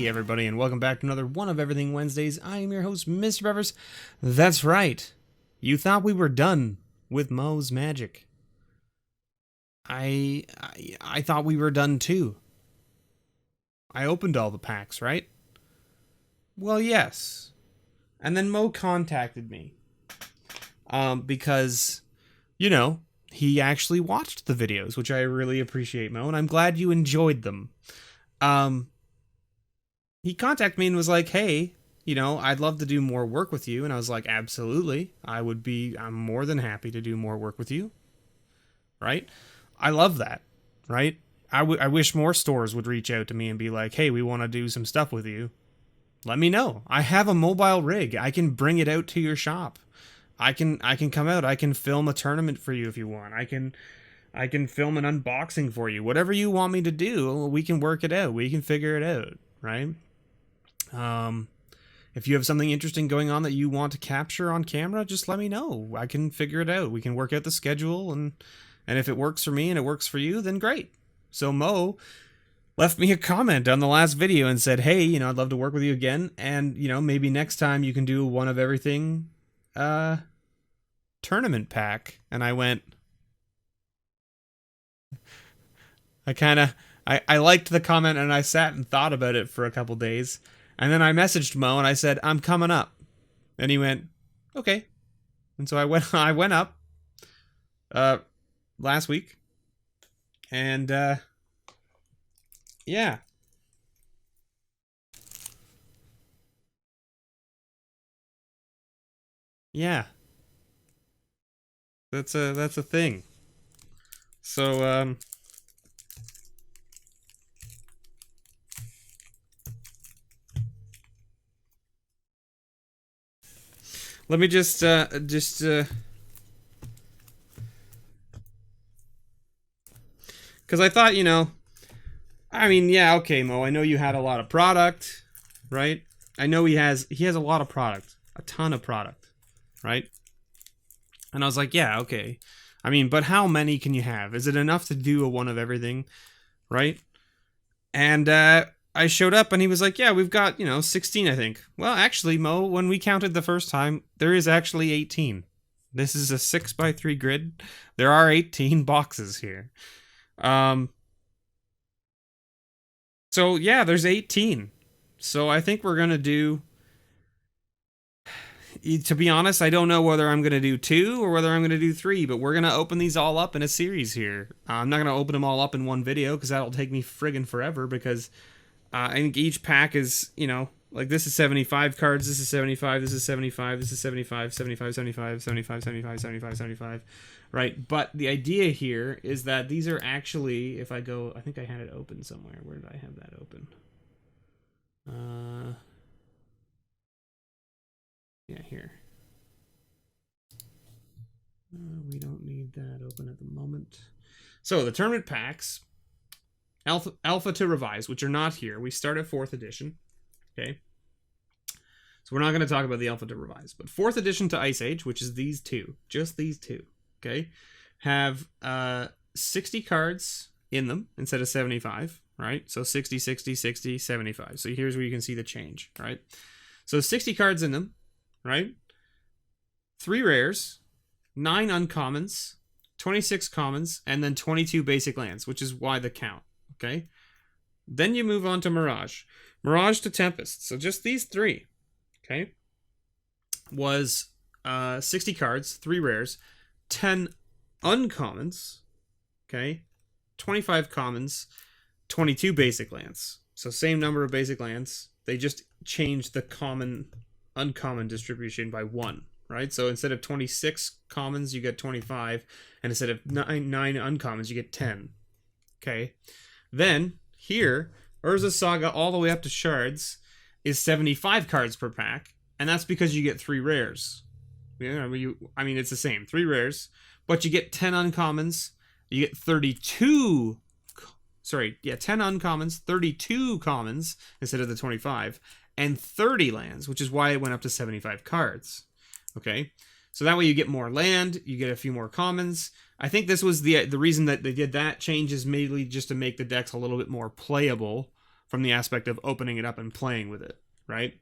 Hey everybody, and welcome back to another one of Everything Wednesdays. I am your host, MrBevers. That's right. You thought we were done with MOZ Magic. I thought we were done too. I opened all the packs, right? Well, yes. And then Mo contacted me. Because, you know, he actually watched the videos, which I really appreciate, Mo, and I'm glad you enjoyed them. He contacted me and was like, hey, you know, I'd love to do more work with you. And I was like, absolutely. I'm more than happy to do more work with you. Right? I love that. Right? I wish more stores would reach out to me and be like, hey, we want to do some stuff with you. Let me know. I have a mobile rig. I can bring it out to your shop. I can come out. I can film a tournament for you if you want. I can film an unboxing for you. Whatever you want me to do, we can work it out. We can figure it out, right? If you have something interesting going on that you want to capture on camera, just let me know. I can figure it out. We can work out the schedule, and if it works for me and it works for you, then great. So Mo left me a comment on the last video and said, hey, you know, I'd love to work with you again, and, you know, maybe next time you can do one of everything tournament pack. And I went, I liked the comment, and I sat and thought about it for a couple days. And then I messaged Mo and I said, I'm coming up. And he went, okay. And so I went up last week. And yeah. Yeah. That's a thing. So let me just because I thought, you know, I mean, yeah, okay, Mo, I know you had a lot of product, right? I know he has a lot of product, a ton of product, right? And I was like, yeah, okay. I mean, but how many can you have? Is it enough to do a one of everything, right? And I showed up and he was like, yeah, we've got, you know, 16, I think. Well, actually, Mo, when we counted the first time, there is actually 18. This is a 6x3 grid. There are 18 boxes here. So yeah, there's 18. So I think we're going to do, to be honest, I don't know whether I'm going to do 2 or whether I'm going to do 3, but we're going to open these all up in a series here. I'm not going to open them all up in one video because that'll take me friggin' forever, because I think each pack is, you know, like this is 75 cards, this is 75, this is 75, this is 75, 75, 75, 75, 75, 75, 75, right? But the idea here is that these are actually, if I go, I think I had it open somewhere. Where did I have that open? Yeah, here. We don't need that open at the moment. So the tournament packs, alpha to revise, which are not here. We start at 4th edition. Okay. So we're not going to talk about the alpha to revise, but 4th edition to Ice Age, which is these two, just these two, okay, have 60 cards in them instead of 75, right? So 60, 60, 60, 75. So here's where you can see the change, right? So 60 cards in them, right? 3 rares, 9 uncommons, 26 commons, and then 22 basic lands, which is why the count, okay? Then you move on to Mirage. Mirage to Tempest. So just these 3, okay, was 60 cards, 3 rares, 10 uncommons, okay, 25 commons, 22 basic lands. So same number of basic lands. They just changed the uncommon distribution by 1, right? So instead of 26 commons, you get 25, and instead of 9 uncommons, you get 10, okay? Then here, Urza Saga all the way up to Shards is 75 cards per pack, and that's because you get 3 rares. I mean, it's the same, 3 rares, but you get 10 uncommons, you get 10 uncommons, 32 commons instead of the 25, and 30 lands, which is why it went up to 75 cards. Okay, so that way you get more land, you get a few more commons. I think this was the reason that they did that change is mainly just to make the decks a little bit more playable from the aspect of opening it up and playing with it, right?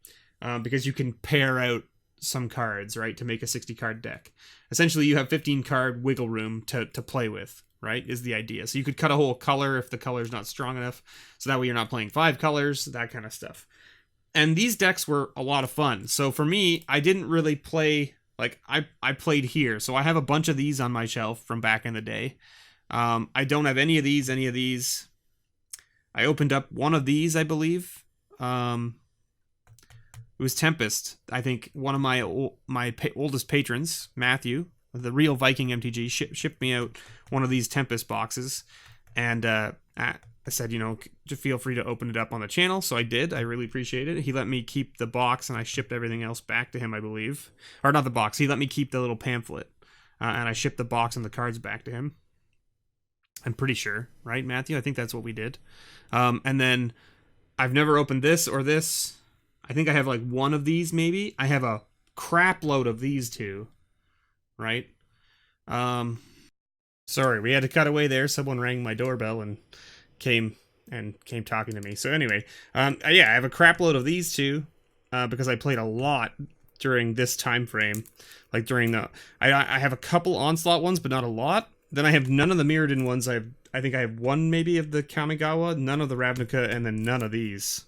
Because you can pair out some cards, right, to make a 60 card deck. Essentially, you have 15 card wiggle room to play with, right, is the idea. So you could cut a whole color if the color's not strong enough, so that way you're not playing 5 colors, that kind of stuff. And these decks were a lot of fun. So for me, I didn't really play, like, I played here. So I have a bunch of these on my shelf from back in the day. I don't have any of these. I opened up one of these, I believe. It was Tempest. I think one of my oldest patrons, Matthew, the real Viking MTG, shipped me out one of these Tempest boxes. And I said, you know, feel free to open it up on the channel. So I did. I really appreciate it. He let me keep the box, and I shipped everything else back to him, I believe. Or not the box. He let me keep the little pamphlet. And I shipped the box and the cards back to him. I'm pretty sure, right, Matthew? I think that's what we did. And then I've never opened this or this. I think I have like one of these, maybe. I have a crap load of these two, right? Sorry, we had to cut away there. Someone rang my doorbell and came talking to me. So anyway, yeah, I have a crap load of these two because I played a lot during this time frame. Like during the, I have a couple Onslaught ones, but not a lot. Then I have none of the Mirrodin ones. I think I have one maybe of the Kamigawa, none of the Ravnica, and then none of these.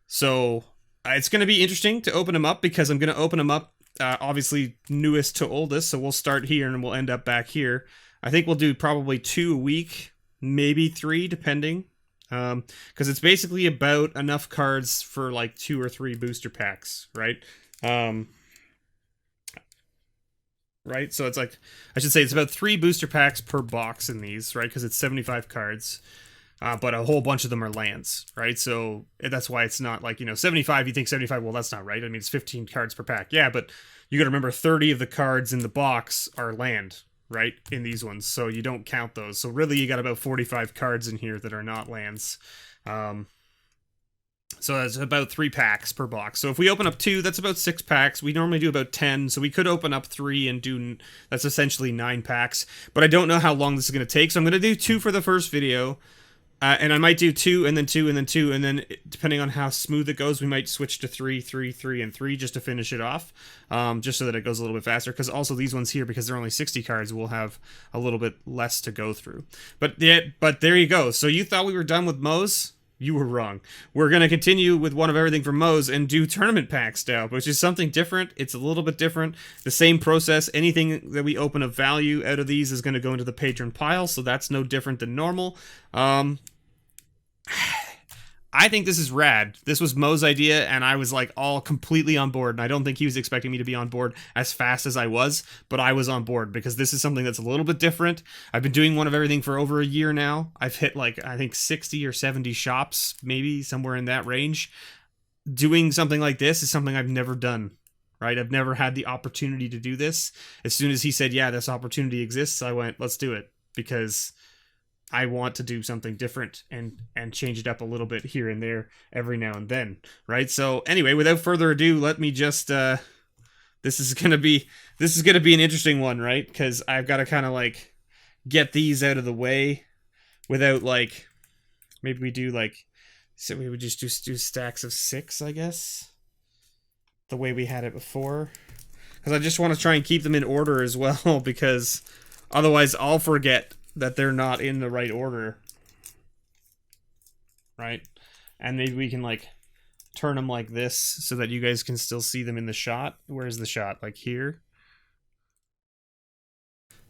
So it's going to be interesting to open them up because I'm going to open them up, obviously newest to oldest. So we'll start here and we'll end up back here. I think we'll do probably 2 a week, maybe 3, depending. Because it's basically about enough cards for like 2 or 3 booster packs, right? Right, so it's like, I should say it's about 3 booster packs per box in these, right? Because it's 75 cards, but a whole bunch of them are lands, right? So that's why it's not like, you know, 75, you think 75, well, that's not right. I mean, it's 15 cards per pack. Yeah, but you got to remember 30 of the cards in the box are land, right? In these ones, so you don't count those. So really, you got about 45 cards in here that are not lands. So that's about 3 packs per box. So if we open up 2, that's about 6 packs. We normally do about 10, so we could open up 3 and do, that's essentially 9 packs. But I don't know how long this is going to take, so I'm going to do 2 for the first video. And I might do 2, and then 2, and then 2, and then depending on how smooth it goes, we might switch to 3, 3, 3, and 3 just to finish it off. Just so that it goes a little bit faster, because also these ones here, because they're only 60 cards, will have a little bit less to go through. But there you go. So you thought we were done with MOZ? You were wrong. We're going to continue with one of everything from MOZ and do tournament packs now, which is something different. It's a little bit different. The same process. Anything that we open of value out of these is going to go into the patron pile, so that's no different than normal. I think this is rad. This was Mo's idea, and I was like all completely on board, and I don't think he was expecting me to be on board as fast as I was, but I was on board because this is something that's a little bit different. I've been doing one of everything for over a year now. I've hit like, I think 60 or 70 shops, maybe somewhere in that range. Doing something like this is something I've never done, right? I've never had the opportunity to do this. As soon as he said, yeah, this opportunity exists, I went, let's do it, because I want to do something different and change it up a little bit here and there every now and then, right? So anyway, without further ado, let me just this is gonna be an interesting one, right? Because I've got to kind of like get these out of the way without like, maybe we do like, so we would just do stacks of 6, I guess, the way we had it before, because I just want to try and keep them in order as well, because otherwise I'll forget that they're not in the right order, right? And maybe we can like turn them like this so that you guys can still see them in the shot. Where's the shot? Like here?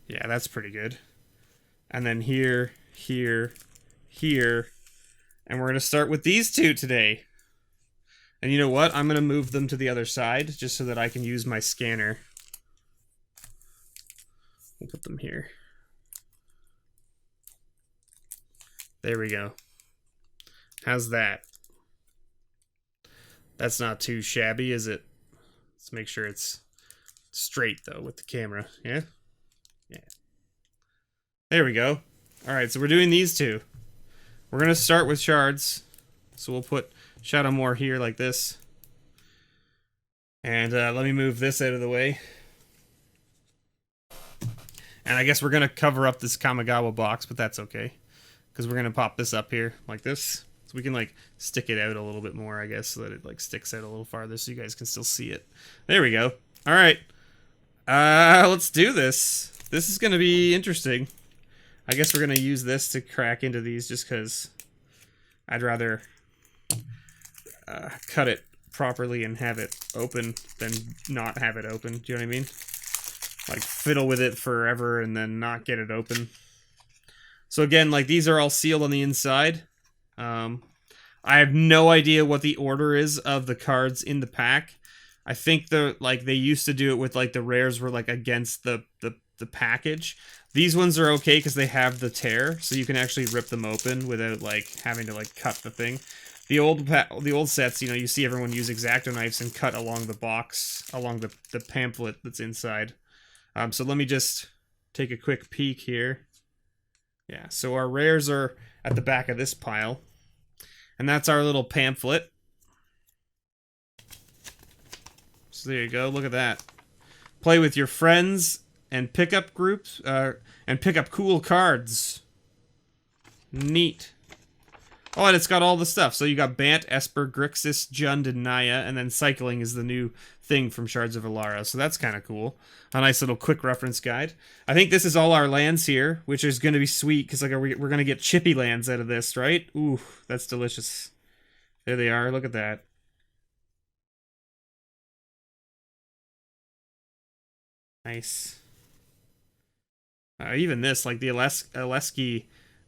Yeah, that's pretty good. And then here, here, here. And we're going to start with these 2 today. And you know what? I'm going to move them to the other side just so that I can use my scanner. We'll put them here. There we go. How's that? That's not too shabby, is it? Let's make sure it's straight, though, with the camera. Yeah? Yeah. There we go. Alright, so we're doing these 2. We're going to start with shards. So we'll put Shadowmoor here like this. And let me move this out of the way. And I guess we're going to cover up this Kamigawa box, but that's okay. because we're gonna pop this up here like this, so we can like stick it out a little bit more, I guess, so that it like sticks out a little farther, so you guys can still see it. There we go. All right, let's do this. This is gonna be interesting. I guess we're gonna use this to crack into these, just because I'd rather cut it properly and have it open than not have it open. Do you know what I mean? Like fiddle with it forever and then not get it open. So again, like these are all sealed on the inside. I have no idea what the order is of the cards in the pack. I think they used to do it with like the rares were like against the package. These ones are okay because they have the tear, so you can actually rip them open without like having to like cut the thing. The old sets, you know, you see everyone use X-Acto knives and cut along the box, along the pamphlet that's inside. So let me just take a quick peek here. Yeah, so our rares are at the back of this pile. And that's our little pamphlet. So there you go, look at that. Play with your friends and pick up groups, and pick up cool cards. Neat. Oh, and it's got all the stuff. So you got Bant, Esper, Grixis, Jund, and Naya, and then cycling is the new thing from Shards of Alara. So that's kind of cool. A nice little quick reference guide. I think this is all our lands here, which is going to be sweet, because like we're going to get chippy lands out of this, right? Ooh, that's delicious. There they are. Look at that. Nice. Even this, like the Aleski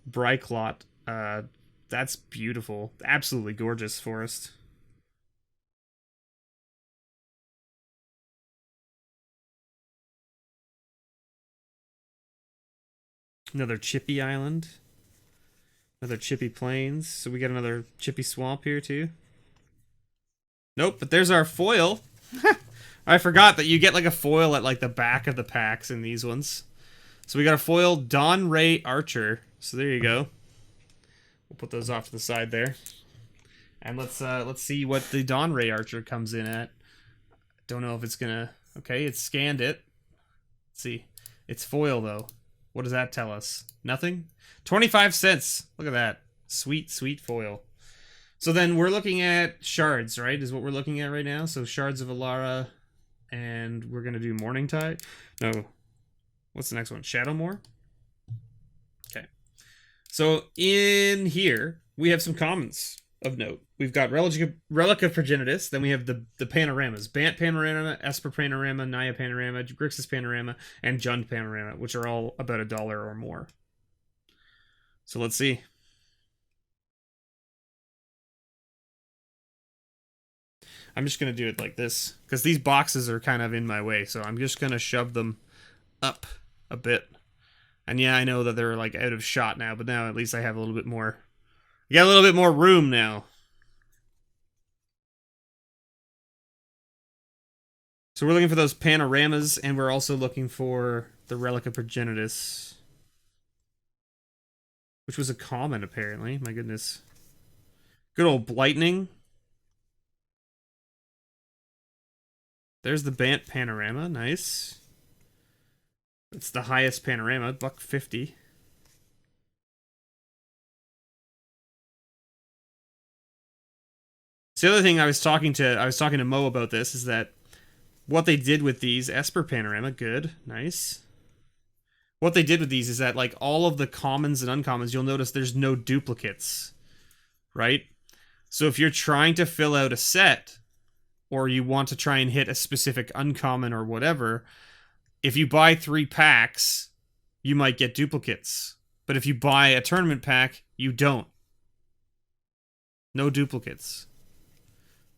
Bryclot, that's beautiful. Absolutely gorgeous forest. Another chippy island. Another chippy plains. So we got another chippy swamp here too. Nope, but there's our foil. I forgot that you get like a foil at like the back of the packs in these ones. So we got a foil Dawn Ray Archer. So there you go. We'll put those off to the side there. And let's see what the Dawn Ray Archer comes in at. Don't know if it's gonna... Okay, it's scanned it. Let's see. It's foil though. What does that tell us? Nothing? 25 cents. Look at that. Sweet, sweet foil. So then we're looking at shards, right? Is what we're looking at right now. So Shards of Alara. And we're gonna do Morning Tide. No. What's the next one? Shadowmoor? Okay. So in here, we have some commons of note. We've got Relic of Progenitus, then we have the panoramas. Bant Panorama, Esper Panorama, Naya Panorama, Grixis Panorama, and Jund Panorama, which are all about $1 or more. So let's see. I'm just going to do it like this, because these boxes are kind of in my way, so I'm just going to shove them up a bit. And yeah, I know that they're like out of shot now, but now at least I have a little bit more... I got a little bit more room now. So we're looking for those panoramas, and we're also looking for the Relic of Progenitus, which was a common, apparently. My goodness. Good old Blightning. There's the Bant Panorama. Nice. It's the highest panorama, $1.50. So the other thing I was talking to Mo about this is that what they did with these Esper Panorama, good, nice. What they did with these is that like all of the commons and uncommons, you'll notice there's no duplicates, right? So if you're trying to fill out a set, or you want to try and hit a specific uncommon or whatever, if you buy 3 packs, you might get duplicates. But if you buy a tournament pack, you don't. No duplicates.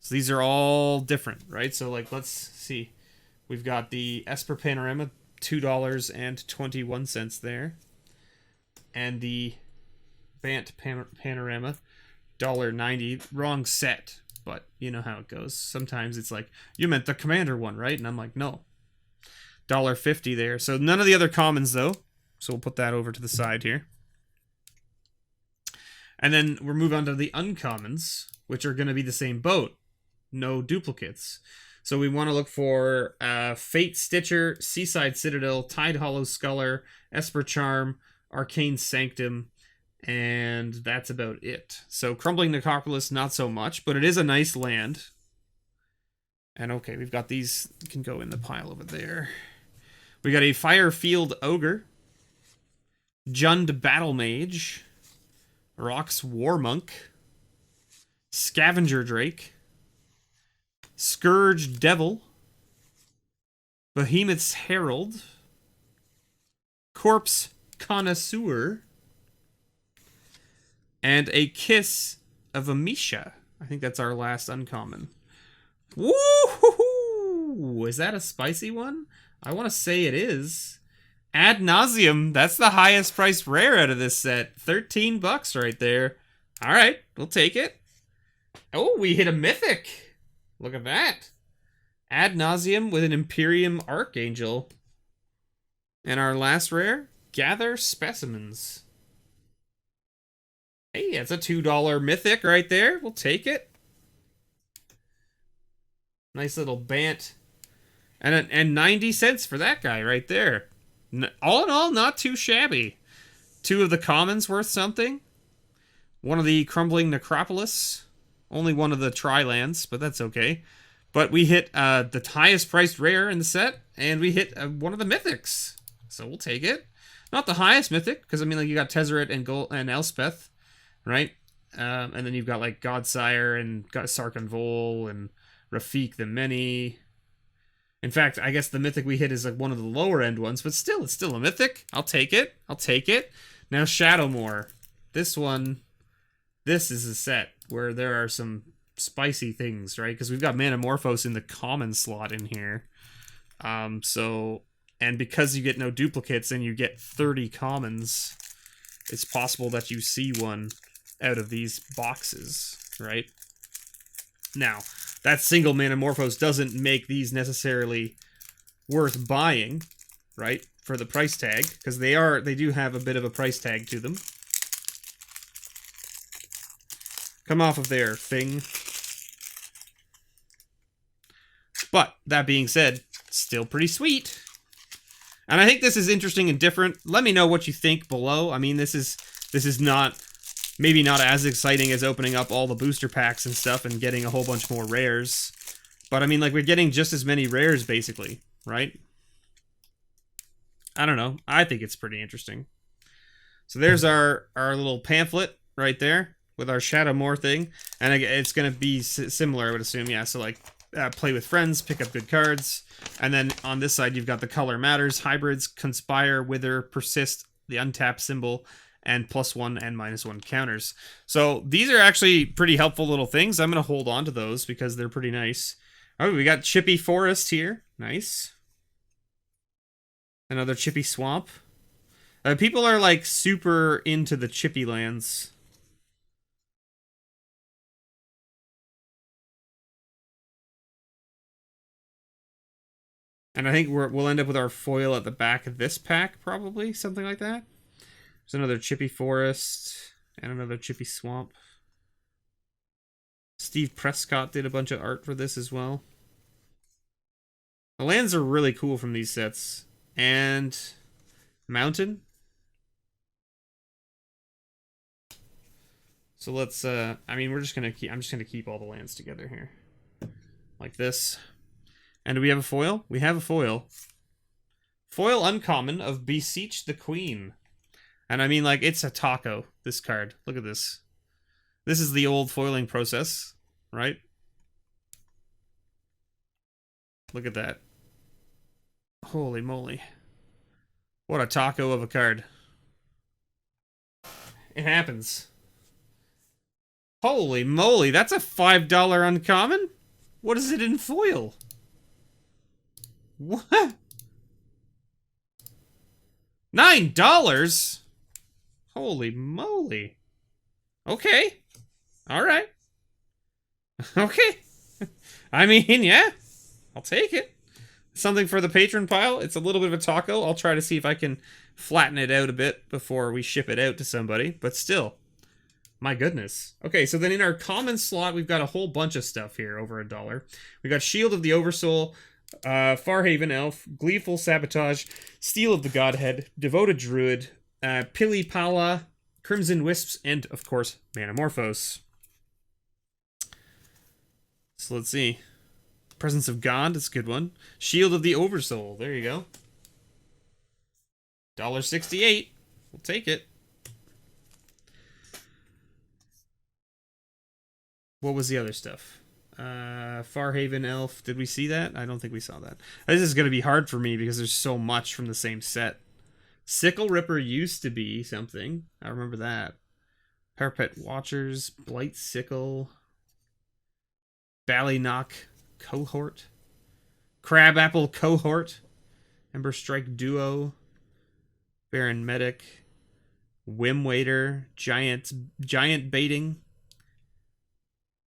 So these are all different, right? So like, let's see. We've got the Esper Panorama, $2.21 there. And the Bant Panorama, $1.90. Wrong set, but you know how it goes. Sometimes it's like, you meant the Commander one, right? And I'm like, no. $1.50 there. So none of the other commons, though. So we'll put that over to the side here. And then we'll move on to the uncommons, which are going to be the same boat. No duplicates. So we want to look for Fate Stitcher, Seaside Citadel, Tide Hollow Sculler, Esper Charm, Arcane Sanctum, And that's about it. So Crumbling Necropolis, not so much, but it is a nice land. And okay, we've got these, can go in the pile over there. We got a Firefield Ogre, Jund Battle Mage, Rock's War Monk, Scavenger Drake, Scourge Devil, Behemoth's Herald, Corpse Connoisseur, and a Kiss of Amisha. I think that's our last uncommon. Woo-hoo-hoo! Is that a spicy one? I want to say it is. Ad nauseum. That's the highest priced rare out of this set. 13 bucks right there. All right, we'll take it. Oh, we hit a mythic. Look at that. Ad nauseum with an Imperium Archangel. And our last rare, Gather Specimens. Hey, that's a $2 mythic right there. We'll take it. Nice little Bant. And 90 cents for that guy right there. All in all, not too shabby. 2 of the commons worth something. 1 of the Crumbling Necropolis. Only 1 of the Tri-lands, but that's okay. But we hit the highest priced rare in the set, and we hit 1 of the mythics. So we'll take it. Not the highest mythic, because I mean, like, you got Tezzeret and Elspeth, right? And then you've got like Godsire and Sarkhan Vol and Rafik the Many. In fact, I guess the mythic we hit is like one of the lower end ones, but still, it's still a mythic. I'll take it. I'll take it. Now Shadowmoor. This is a set where there are some spicy things, right? Because we've got Manamorphose in the common slot in here. And because you get no duplicates and you get 30 commons, it's possible that you see one out of these boxes, right? Now, that single Manamorphose doesn't make these necessarily worth buying, right? For the price tag, because they do have a bit of a price tag to them. Come off of there, thing. But, that being said, still pretty sweet. And I think this is interesting and different. Let me know what you think below. I mean, this is not, maybe not as exciting as opening up all the booster packs and stuff and getting a whole bunch more rares. But I mean, like, we're getting just as many rares, basically, right? I don't know. I think it's pretty interesting. So there's our little pamphlet right there with our Shadowmoor thing. And it's going to be similar, I would assume. Yeah, so like, play with friends, pick up good cards. And then on this side, you've got the Color Matters, Hybrids, Conspire, Wither, Persist, the Untap symbol, and +1 and -1 counters. So these are actually pretty helpful little things. I'm going to hold on to those because they're pretty nice. Oh, we got Chippy Forest here. Nice. Another Chippy Swamp. People are like super into the Chippy lands. And I think we'll end up with our foil at the back of this pack, probably. Something like that. There's another Chippy Forest. And another Chippy Swamp. Steve Prescott did a bunch of art for this as well. The lands are really cool from these sets. And Mountain. So let's, I mean, I'm just gonna keep all the lands together here. Like this. And do we have a foil? We have a foil. Foil uncommon of Beseech the Queen. And I mean, like, it's a taco, this card. Look at this. This is the old foiling process, right? Look at that. Holy moly. What a taco of a card. It happens. Holy moly, that's a $5 uncommon? What is it in foil? What? $9? Holy moly. Okay. Alright. Okay. I mean, yeah. I'll take it. Something for the patron pile. It's a little bit of a taco. I'll try to see if I can flatten it out a bit before we ship it out to somebody. But still. My goodness. Okay, so then in our common slot, we've got a whole bunch of stuff here over $1. We got Shield of the Oversoul, Farhaven Elf, Gleeful Sabotage, Steel of the Godhead, Devoted Druid, Pili Pala, Crimson Wisps, and, of course, Manamorphose. So let's see. Presence of God, that's a good one. Shield of the Oversoul, there you go. $1.68. We'll take it. What was the other stuff? Farhaven Elf. Did we see that? I don't think we saw that. This is going to be hard for me because there's so much from the same set. Sickle Ripper used to be something. I remember that. Parapet Watchers. Blight Sickle. Ballynock Cohort. Crabapple Cohort. Ember Strike Duo. Baron Medic. Whim Waiter. Giant Baiting.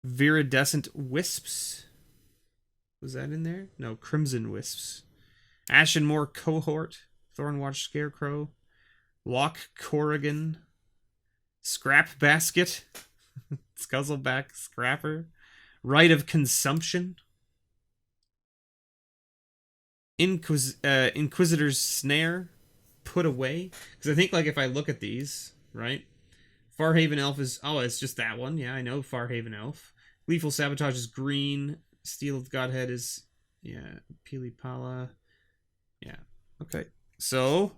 Viridescent Wisps. Was that in there? No, Crimson Wisps. Ashenmoor Cohort. Thornwatch Scarecrow. Lock Corrigan. Scrap Basket. Scuzzleback Scrapper. Rite of Consumption. Inquisitor's Snare. Put Away. Because I think, like, if I look at these, right? Farhaven Elf is... Oh, it's just that one. Yeah, I know Farhaven Elf. Lethal Sabotage is green. Steel of Godhead is... Yeah, Pili Pala. Yeah, okay. So...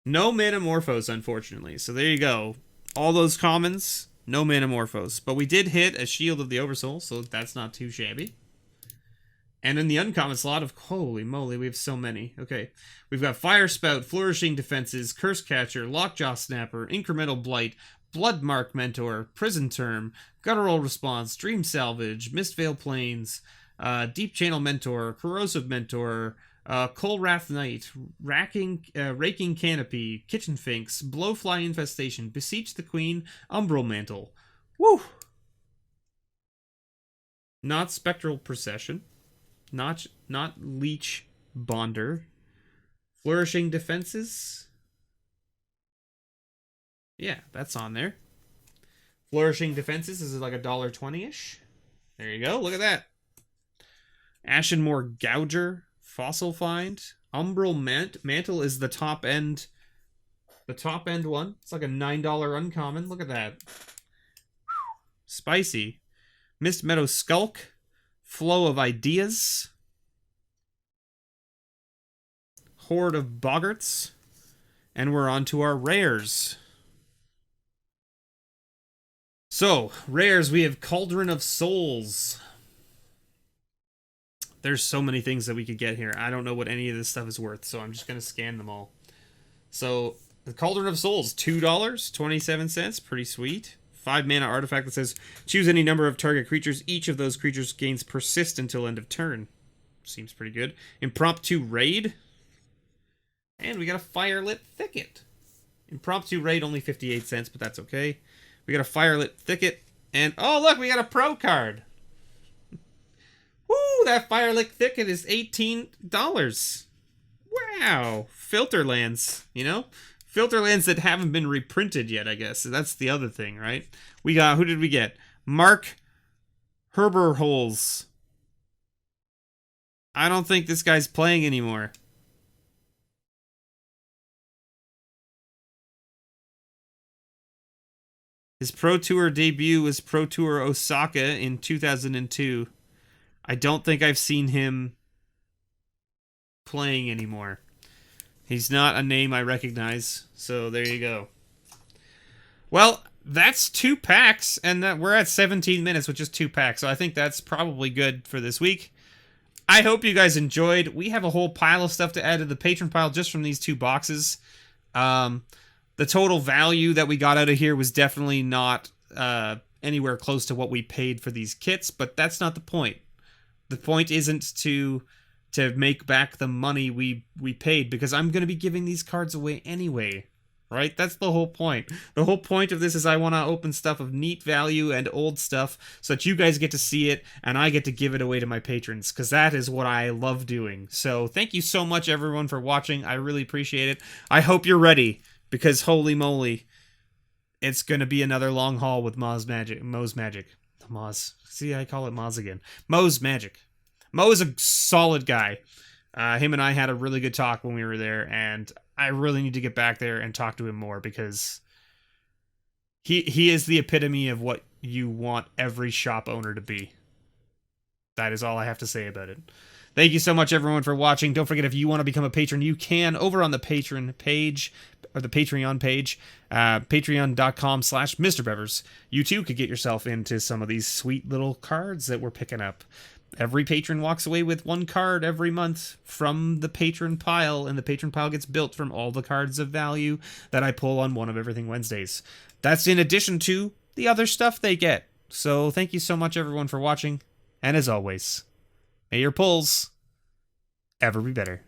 No Manamorphose, unfortunately. So there you go. All those commons, no Manamorphose. But we did hit a Shield of the Oversoul, so that's not too shabby. And in the uncommon slot of... Holy moly, we have so many. Okay. We've got Fire Spout, Flourishing Defenses, Curse Catcher, Lockjaw Snapper, Incremental Blight, Bloodmark Mentor, Prison Term, Guttural Response, Dream Salvage, Mistveil Plains, Deep Channel Mentor, Corrosive Mentor, Kolrath Knight, Raking Canopy, Kitchen Finks, Blowfly Infestation, Beseech the Queen, Umbral Mantle. Woo! Not Spectral Procession. Not Leech Bonder. Flourishing Defenses. Yeah, that's on there. Flourishing Defenses is like $1.20-ish. There you go. Look at that. Ashenmoor Gouger. Fossil Find. Umbral Mantle is the top end. The top end one. It's like a $9 uncommon. Look at that. Spicy. Mist Meadow Skulk. Flow of Ideas. Horde of Boggarts. And we're on to our rares. So, rares, we have Cauldron of Souls. There's so many things that we could get here. I don't know what any of this stuff is worth, so I'm just going to scan them all. So, the Cauldron of Souls, $2.27. Pretty sweet. 5 mana artifact that says, choose any number of target creatures. Each of those creatures gains persist until end of turn. Seems pretty good. Impromptu Raid. And we got a Firelit Thicket. Impromptu Raid, only 58 cents, but that's okay. We got a Firelit Thicket. And, oh, look, we got a Pro card. Woo, that Firelit Thicket is $18. Wow. Filterlands, you know? Filterlands that haven't been reprinted yet, I guess. So that's the other thing, right? We got, who did we get? Mark Herberholz. I don't think this guy's playing anymore. His Pro Tour debut was Pro Tour Osaka in 2002. I don't think I've seen him playing anymore. He's not a name I recognize, so there you go. Well, that's 2 packs, and we're at 17 minutes with just 2 packs, so I think that's probably good for this week. I hope you guys enjoyed. We have a whole pile of stuff to add to the patron pile just from these 2 boxes. The total value that we got out of here was definitely not anywhere close to what we paid for these kits, but that's not the point. The point isn't to make back the money we paid, because I'm going to be giving these cards away anyway, right? That's the whole point. The whole point of this is I want to open stuff of neat value and old stuff so that you guys get to see it and I get to give it away to my patrons, because that is what I love doing. So thank you so much, everyone, for watching. I really appreciate it. I hope you're ready, because holy moly, it's going to be another long haul with MOZ Magic. MOZ Magic. MOZ. See, I call it MOZ again. MOZ Magic. Mo is a solid guy. Him and I had a really good talk when we were there, and I really need to get back there and talk to him more because he is the epitome of what you want every shop owner to be. That is all I have to say about it. Thank you so much, everyone, for watching. Don't forget, if you want to become a patron, you can over on the Patreon page, or the Patreon page, patreon.com/MrBevers. You too could get yourself into some of these sweet little cards that we're picking up. Every patron walks away with one card every month from the patron pile, and the patron pile gets built from all the cards of value that I pull on One of Everything Wednesdays. That's in addition to the other stuff they get. So thank you so much, everyone, for watching. And as always, may your pulls ever be better.